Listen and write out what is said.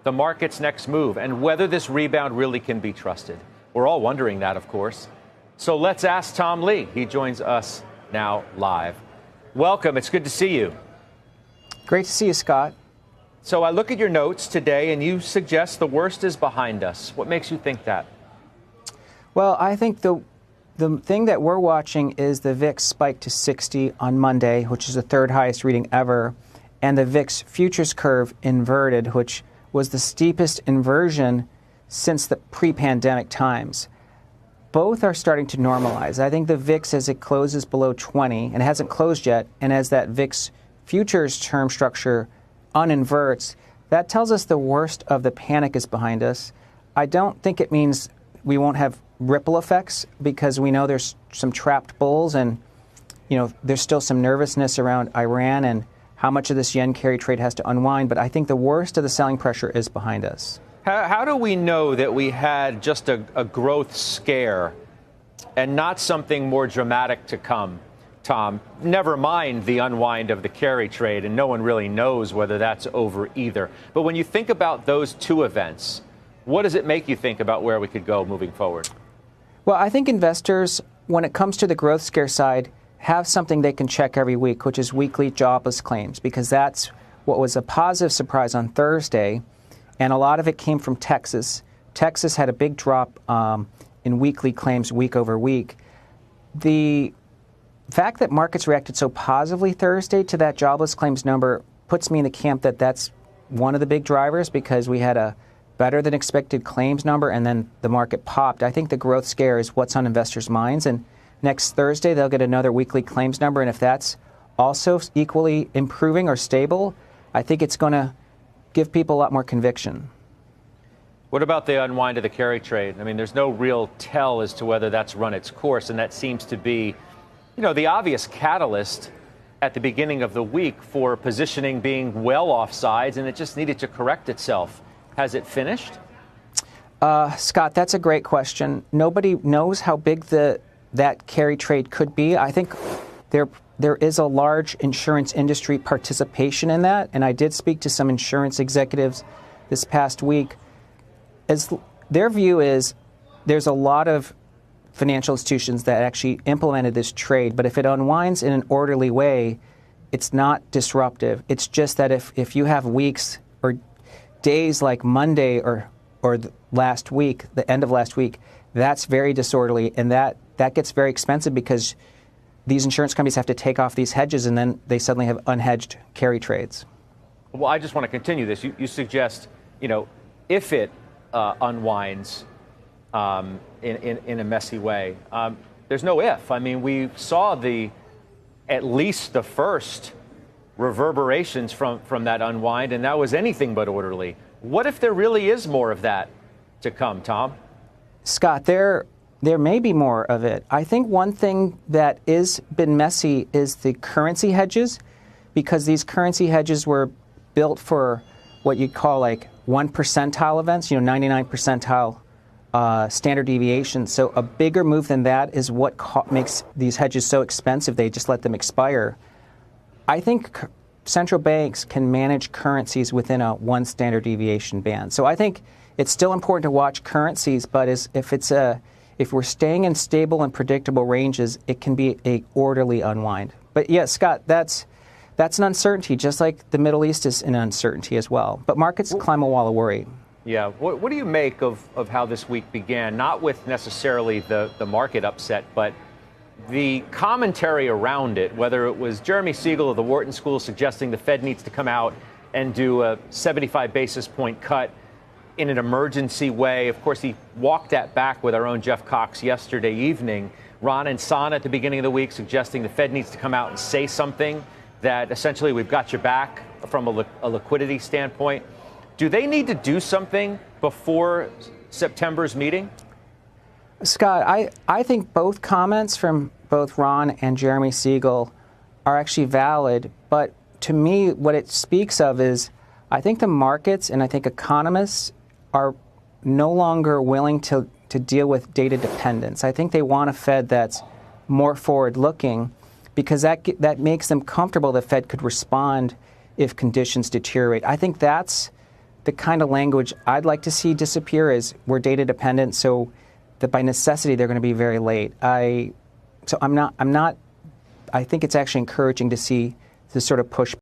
the market's next move and whether this rebound really can be trusted. We're all wondering that, of course. So let's ask Tom Lee. He joins us now live. Welcome. It's good to see you. Great to see you, Scott. So I look at your notes today, and you suggest the worst is behind us. What makes you think that? Well, I think the thing that we're watching is the VIX spike to 60 on Monday, which is the third highest reading ever, and the VIX futures curve inverted, which was the steepest inversion since the pre-pandemic times. Both are starting to normalize. I think the VIX, as it closes below 20, and it hasn't closed yet, and as that VIX futures term structure uninverts, that tells us the worst of the panic is behind us. I don't think it means we won't have ripple effects, because we know there's some trapped bulls, and there's still some nervousness around Iran and how much of this yen carry trade has to unwind. But I think the worst of the selling pressure is behind us. How do we know that we had just a growth scare and not something more dramatic to come, Tom? Never mind the unwind of the carry trade, and no one really knows whether that's over either. But when you think about those two events, what does it make you think about where we could go moving forward? Well, I think investors, when it comes to the growth scare side, have something they can check every week, which is weekly jobless claims, because that's what was a positive surprise on Thursday, and a lot of it came from Texas. Texas had a big drop in weekly claims week over week. The fact that markets reacted so positively Thursday to that jobless claims number puts me in the camp that that's one of the big drivers, because we had a better than expected claims number and then the market popped. I think the growth scare is what's on investors' minds, and next Thursday they'll get another weekly claims number, and if that's also equally improving or stable, I think it's going to give people a lot more conviction. What about the unwind of the carry trade? I mean, there's no real tell as to whether that's run its course, and that seems to be, the obvious catalyst at the beginning of the week for positioning being well off sides, and it just needed to correct itself. Has it finished? Scott, that's a great question. Nobody knows how big that carry trade could be. I think there is a large insurance industry participation in that, and I did speak to some insurance executives this past week. As their view is, there's a lot of financial institutions that actually implemented this trade, but if it unwinds in an orderly way, it's not disruptive. It's just that if you have weeks or days like Monday or last week, the end of last week, that's very disorderly, and that gets very expensive, because these insurance companies have to take off these hedges, and then they suddenly have unhedged carry trades. Well, I just want to continue this. You suggest, if it unwinds in a messy way, there's no if. I mean, we saw at least the first reverberations from that unwind, and that was anything but orderly. What if there really is more of that to come, Tom? Scott, there may be more of it. I think one thing that is been messy is the currency hedges, because these currency hedges were built for what you'd call like 1 percentile events, 99 percentile standard deviation. So a bigger move than that is what makes these hedges so expensive. They just let them expire. I think central banks can manage currencies within a 1 standard deviation band. So I think it's still important to watch currencies, but if we're staying in stable and predictable ranges, it can be a orderly unwind. But yes, Scott, that's an uncertainty, just like the Middle East is an uncertainty as well. But markets climb a wall of worry. Yeah. What do you make of how this week began? Not with necessarily the market upset, but the commentary around it, whether it was Jeremy Siegel of the Wharton School suggesting the Fed needs to come out and do a 75 basis point cut in an emergency way. Of course, he walked that back with our own Jeff Cox yesterday evening. Ron and Sana at the beginning of the week suggesting the Fed needs to come out and say something that essentially we've got your back from a liquidity standpoint. Do they need to do something before September's meeting? Scott, I think both comments from both Ron and Jeremy Siegel are actually valid. But to me, what it speaks of is I think the markets and I think economists are no longer willing to deal with data dependence. I think they want a Fed that's more forward-looking, because that makes them comfortable the Fed could respond if conditions deteriorate. I think that's the kind of language I'd like to see disappear is we're data dependent, so that by necessity they're going to be very late. I think it's actually encouraging to see this sort of push